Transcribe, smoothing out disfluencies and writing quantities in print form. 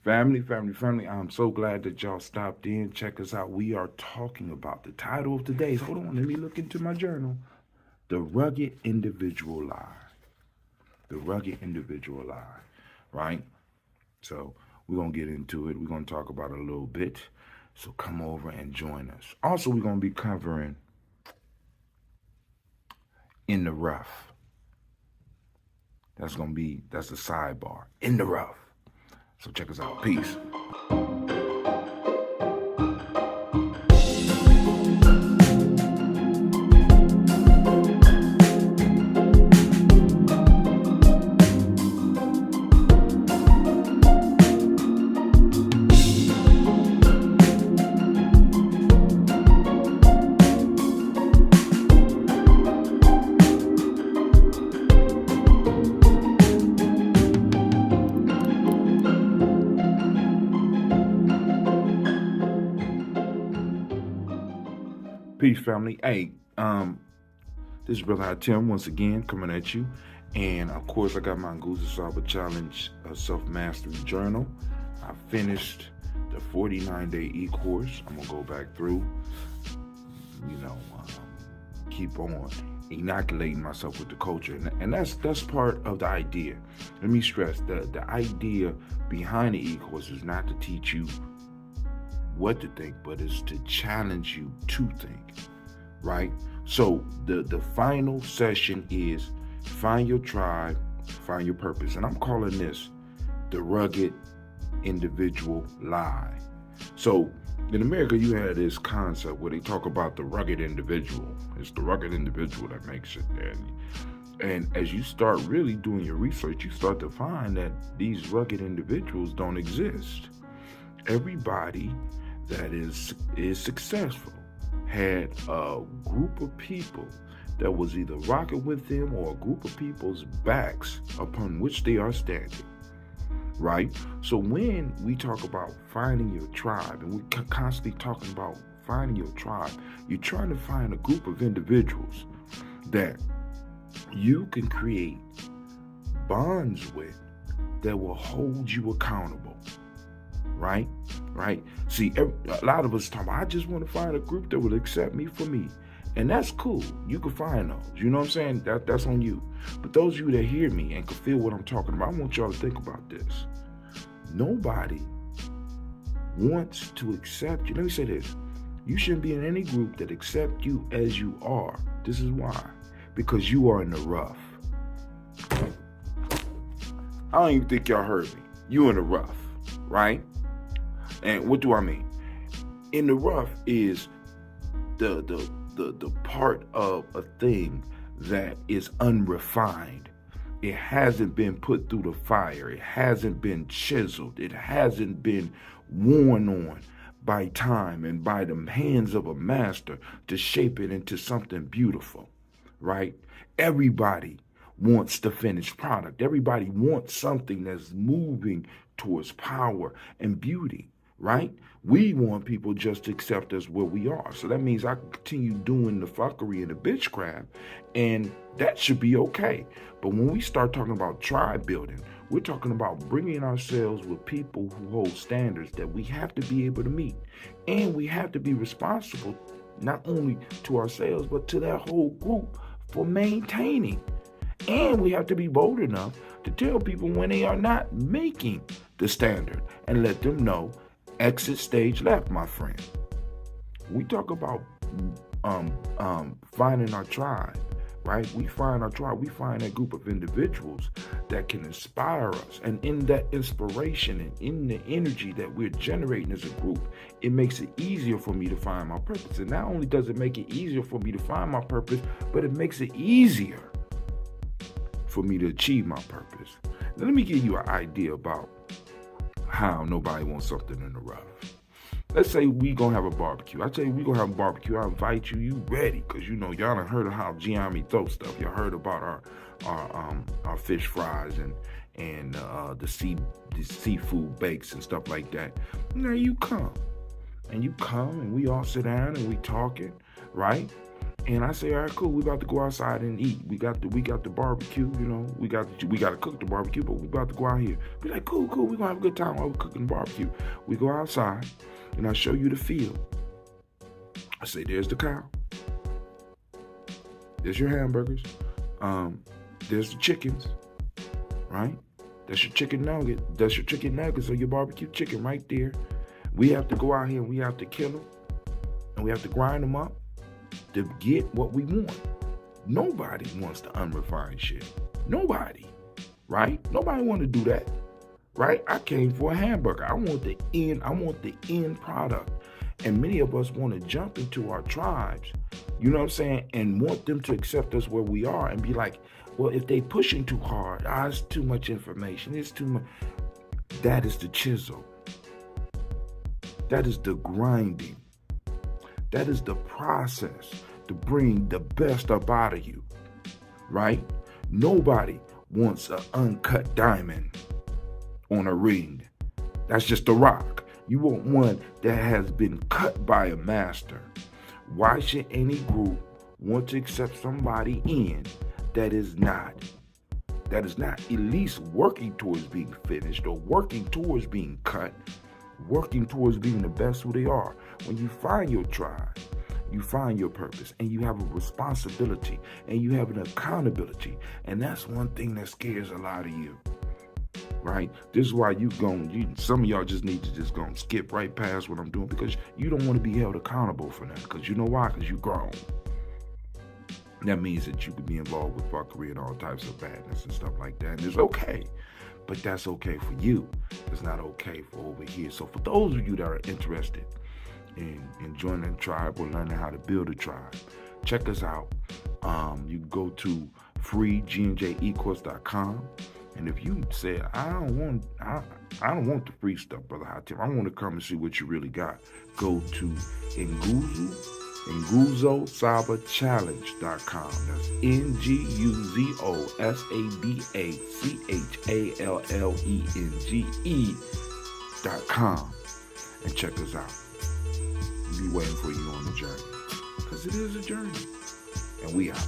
Family, I'm so glad that y'all stopped in. Check us out. We are talking about the title of today's. Hold on, let me look into my journal. The Rugged Individual Lie. The Rugged Individual Lie, right? So we're going to get into it. We're going to talk about it a little bit. So come over and join us. Also, we're going to be covering In the Rough. That's the sidebar. In the Rough. So check us out. Peace. Peace, family. Hey, this is Brother Tim once again coming at you. And of course, I got my Nguza Saba Challenge Self-Mastery Journal. I finished the 49-day e-course. I'm going to go back through, keep on inoculating myself with the culture. And that's part of the idea. Let me stress, the idea behind the e-course is not to teach you what to think, but it's to challenge you to think, right? So the final session is find your tribe, find your purpose. And I'm calling this the Rugged Individual Lie. So in America, you had this concept where they talk about the rugged individual. It's the rugged individual that makes it. And as you start really doing your research, you start to find that these rugged individuals don't exist. Everybody that is successful had a group of people that was either rocking with them or a group of people's backs upon which they are standing, right? So when we talk about finding your tribe, and we're constantly talking about finding your tribe, you're trying to find a group of individuals that you can create bonds with that will hold you accountable. Right? See, a lot of us talk about, I just want to find a group that will accept me for me. And that's cool. You can find those. You know what I'm saying? That's on you. But those of you that hear me and can feel what I'm talking about, I want y'all to think about this. Nobody wants to accept you. Let me say this. You shouldn't be in any group that accept you as you are. This is why. Because you are in the rough. I don't even think y'all heard me. You in the rough, right? And what do I mean? In the rough is the part of a thing that is unrefined. It hasn't been put through the fire. It hasn't been chiseled. It hasn't been worn on by time and by the hands of a master to shape it into something beautiful, right? Everybody wants the finished product. Everybody wants something that's moving towards power and beauty. Right? We want people just to accept us where we are. So that means I can continue doing the fuckery and the bitchcraft, and that should be okay. But when we start talking about tribe building, we're talking about bringing ourselves with people who hold standards that we have to be able to meet. And we have to be responsible not only to ourselves, but to that whole group for maintaining. And we have to be bold enough to tell people when they are not making the standard and let them know, exit stage left, my friend. We talk about finding our tribe, right? We find our tribe. We find that group of individuals that can inspire us. And in that inspiration and in the energy that we're generating as a group, it makes it easier for me to find my purpose. And not only does it make it easier for me to find my purpose, but it makes it easier for me to achieve my purpose. Now, let me give you an idea about how nobody wants something in the rough. Let's say we gonna have a barbecue. I tell you, we gonna have a barbecue. I invite you. You ready? Cause y'all done heard of how Gye-Nyame throw stuff. Y'all heard about our fish fries and the seafood bakes and stuff like that. Now you come and we all sit down and we talking, right? And I say, all right, cool. We about to go outside and eat. We got the barbecue. You know, we got to cook the barbecue, but we about to go out here. Be like, cool. We gonna have a good time while we're cooking the barbecue. We go outside, and I show you the field. I say, there's the cow. There's your hamburgers. There's the chickens, right? That's your chicken nugget. That's your chicken nuggets or your barbecue chicken right there. We have to go out here and we have to kill them, and we have to grind them up to get what we want. Nobody wants the unrefined shit. Nobody, right? Nobody want to do that, right? I came for a hamburger. I want the end product. And many of us want to jump into our tribes, you know what I'm saying, and want them to accept us where we are and be like, well, if they pushing too hard, it's too much information, it's too much. That is the chisel. That is the grinding. That is the process to bring the best up out of you, right? Nobody wants an uncut diamond on a ring. That's just a rock. You want one that has been cut by a master. Why should any group want to accept somebody in that is not at least working towards being finished or working towards being cut, working towards being the best who they are? When you find your tribe, you find your purpose, and you have a responsibility, and you have an accountability, and that's one thing that scares a lot of you, right? This is why some of y'all just need to just go and skip right past what I'm doing, because you don't want to be held accountable for that, because you know why? Because you're grown. That means that you could be involved with fuckery and all types of badness and stuff like that, and it's okay. But that's okay for you. It's not okay for over here. So for those of you that are interested in joining a tribe or learning how to build a tribe, check us out. You can go to freegnjecourse.com, and if you say, I don't want the free stuff, Brother Hatim, I want to come and see what you really got, go to nguzosabachallenge.com. That's nguzosabachallenge.com, and check us out. We'll be waiting for you on the journey, because it is a journey, and we out.